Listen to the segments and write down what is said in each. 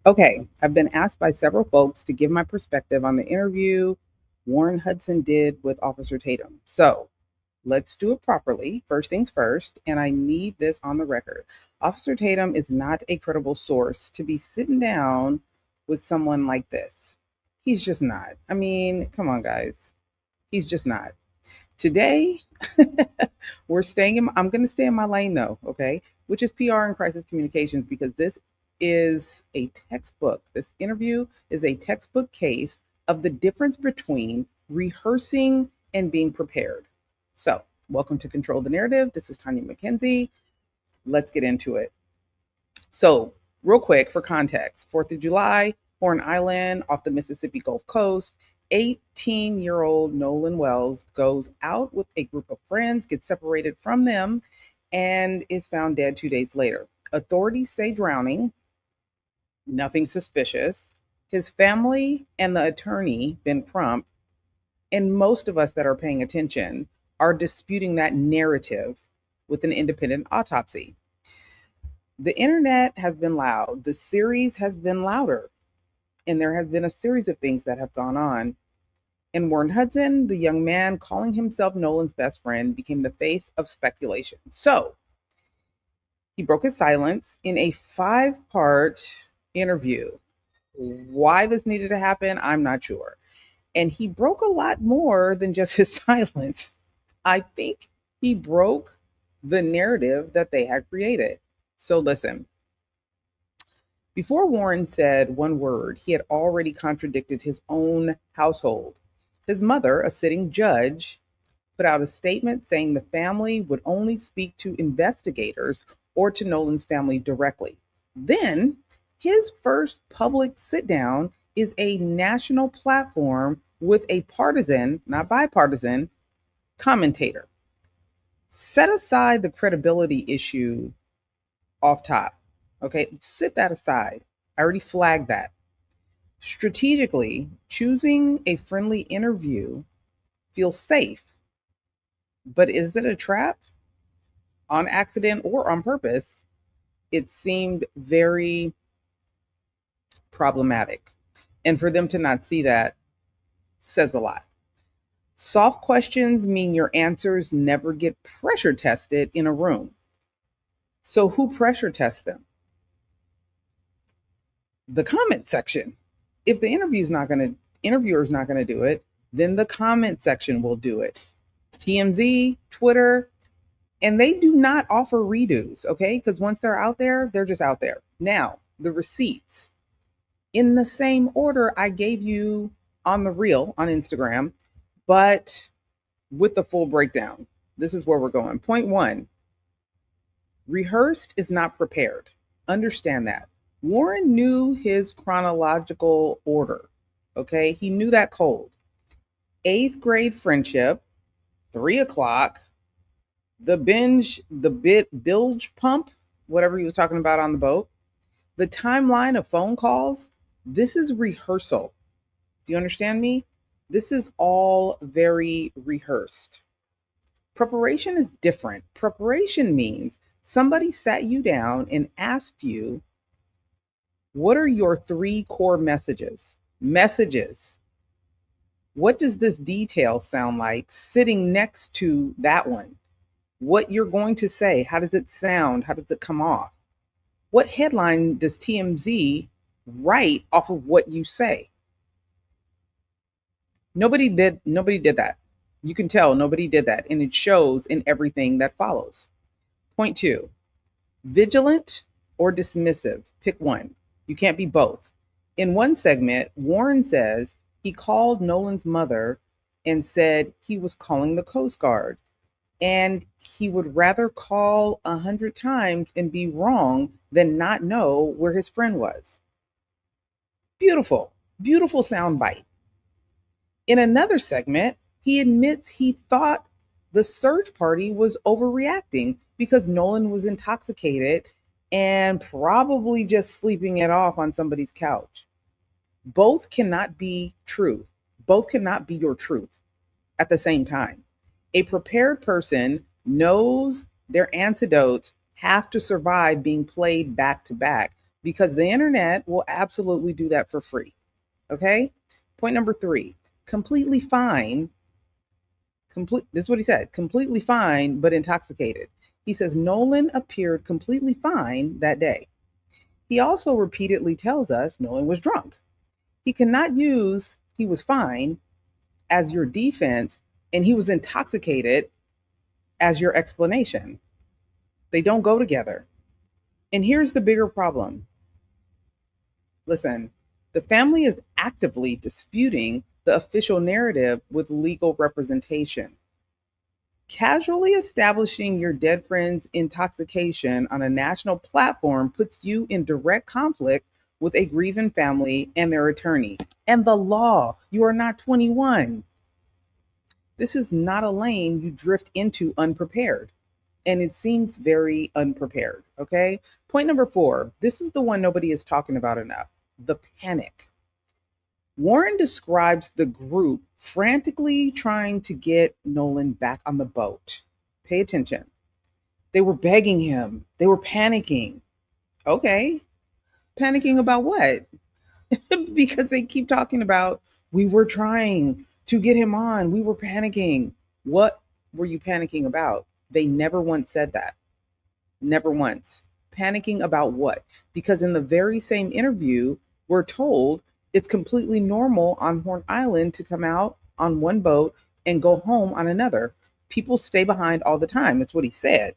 Okay, I've been asked by several folks to give my perspective on the interview Warren Hudson did with Officer Tatum. So let's do it properly. First things first, and I need this on the record. Officer Tatum is not a credible source to be sitting down with someone like this. He's just not. I mean, come on, guys. He's just not. Today, I'm going to stay in my lane though, okay? Which is PR and crisis communications because this is a textbook. This interview is a textbook case of the difference between rehearsing and being prepared. So, welcome to Control the Narrative. This is Tanya McKenzie. Let's get into it. So, real quick for context 4th of July, Horn Island off the Mississippi Gulf Coast. 18-year-old Nolan Wells goes out with a group of friends, gets separated from them, and is found dead 2 days later. Authorities say drowning, nothing suspicious. His family and the attorney, Ben Crump, and most of us that are paying attention are disputing that narrative with an independent autopsy. The internet has been loud. The series has been louder. And there has been a series of things that have gone on. And Warren Hudson, the young man calling himself Nolan's best friend, became the face of speculation. So he broke his silence in a 5-part interview. Why this needed to happen, I'm not sure. And he broke a lot more than just his silence. I think he broke the narrative that they had created. So listen. Before Warren said one word, he had already contradicted his own household. His mother, a sitting judge, put out a statement saying the family would only speak to investigators or to Nolan's family directly. Then, his first public sit down is a national platform with a partisan, not bipartisan, commentator. Set aside the credibility issue off top. Okay, sit that aside. I already flagged that. Strategically, choosing a friendly interview feels safe. But is it a trap? On accident or on purpose, it seemed very problematic. And for them to not see that says a lot. Soft questions mean your answers never get pressure tested in a room. So who pressure tests them? The comment section. If the interviewer's not going to do it, then the comment section will do it. TMZ, Twitter, and they do not offer redos, okay? Because once they're out there, they're just out there. Now, the receipts. In the same order I gave you on the reel on Instagram, but with the full breakdown. This is where we're going. Point 1, rehearsed is not prepared. Understand that. Warren knew his chronological order. Okay, he knew that cold. 8th grade friendship, 3 o'clock, bilge pump, whatever he was talking about on the boat, the timeline of phone calls. This is rehearsal. Do you understand me? This is all very rehearsed. Preparation is different. Preparation means somebody sat you down and asked you, what are your 3 core messages? What does this detail sound like sitting next to that one? What you're going to say, how does it sound? How does it come off? What headline does TMZ write off of what you say? Nobody did that. You can tell nobody did that, and it shows in everything that follows. Point 2, vigilant or dismissive. Pick one. You can't be both. In one segment, Warren says he called Nolan's mother and said he was calling the Coast Guard and he would rather call 100 times and be wrong than not know where his friend was. Beautiful, beautiful soundbite. In another segment, he admits he thought the search party was overreacting because Nolan was intoxicated and probably just sleeping it off on somebody's couch. Both cannot be true. Both cannot be your truth at the same time. A prepared person knows their antidotes have to survive being played back to back because the internet will absolutely do that for free. Okay? Point number 3, completely fine. This is what he said, completely fine, but intoxicated. He says Nolan appeared completely fine that day. He also repeatedly tells us Nolan was drunk. He cannot use he was fine as your defense and he was intoxicated as your explanation. They don't go together. And here's the bigger problem. Listen, the family is actively disputing the official narrative with legal representation. Casually establishing your dead friend's intoxication on a national platform puts you in direct conflict with a grieving family and their attorney and the law. You are not 21. This is not a lane you drift into unprepared. And it seems very unprepared. Okay. Point number 4. This is the one nobody is talking about enough: the panic. Warren describes the group frantically trying to get Nolan back on the boat. Pay attention. They were begging him. They were panicking. Okay. Panicking about what? Because they keep talking about, we were trying to get him on. We were panicking. What were you panicking about? They never once said that. Never once. Panicking about what? Because in the very same interview, we're told it's completely normal on Horn Island to come out on one boat and go home on another. People stay behind all the time. That's what he said.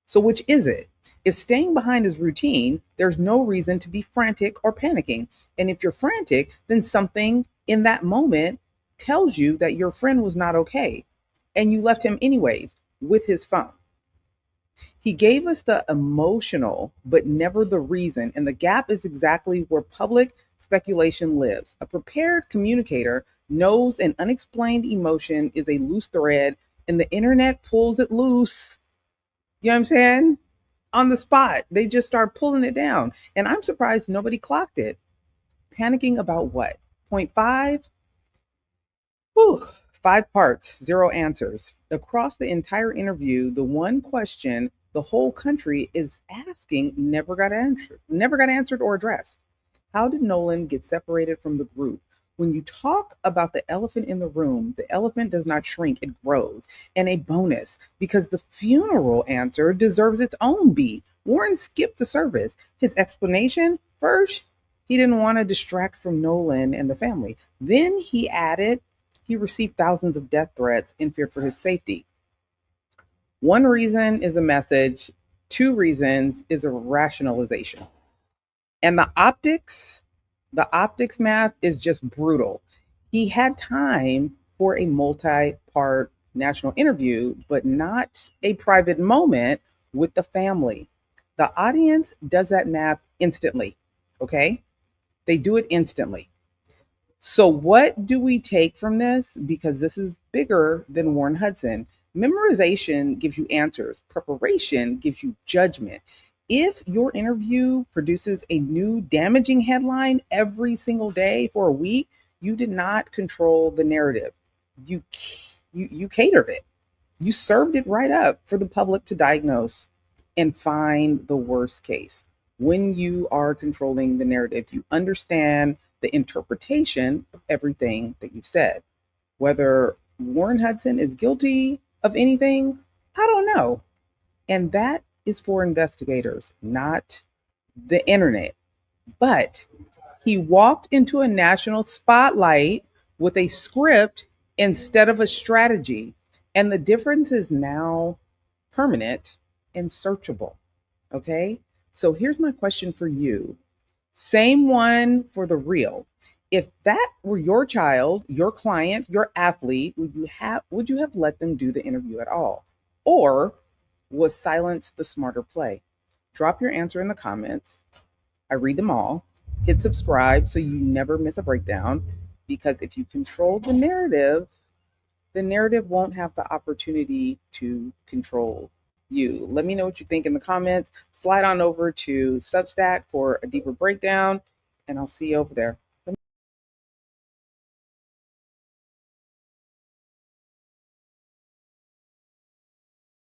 So which is it? If staying behind is routine, there's no reason to be frantic or panicking. And if you're frantic, then something in that moment tells you that your friend was not okay. And you left him anyways with his phone. He gave us the emotional, but never the reason. And the gap is exactly where public speculation lives. A prepared communicator knows an unexplained emotion is a loose thread, and the internet pulls it loose. You know what I'm saying? On the spot. They just start pulling it down. And I'm surprised nobody clocked it. Panicking about what? Point 5? Whew. 5 parts, 0 answers. Across the entire interview, the one question the whole country is asking never got answered or addressed. How did Nolan get separated from the group? When you talk about the elephant in the room, the elephant does not shrink, it grows. And a bonus, because the funeral answer deserves its own beat. Warren skipped the service. His explanation, first, he didn't want to distract from Nolan and the family. Then he added, he received thousands of death threats and feared for his safety. One reason is a message. 2 reasons is a rationalization. And the optics math is just brutal. He had time for a multi-part national interview, but not a private moment with the family. The audience does that math instantly, okay? They do it instantly. So what do we take from this? Because this is bigger than Warren Hudson. Memorization gives you answers. Preparation gives you judgment. If your interview produces a new damaging headline every single day for a week, you did not control the narrative. You catered it. You served it right up for the public to diagnose and find the worst case. When you are controlling the narrative, you understand the interpretation of everything that you've said. Whether Warren Hudson is guilty of anything, I don't know. And that is for investigators, not the internet. But he walked into a national spotlight with a script instead of a strategy. And the difference is now permanent and searchable. Okay? So here's my question for you. Same one for the real. If that were your child, your client, your athlete, would you have let them do the interview at all? Or was silence the smarter play? Drop your answer in the comments. I read them all. Hit subscribe so you never miss a breakdown. Because if you control the narrative won't have the opportunity to control you. Let me know what you think in the comments. Slide on over to Substack for a deeper breakdown, and I'll see you over there.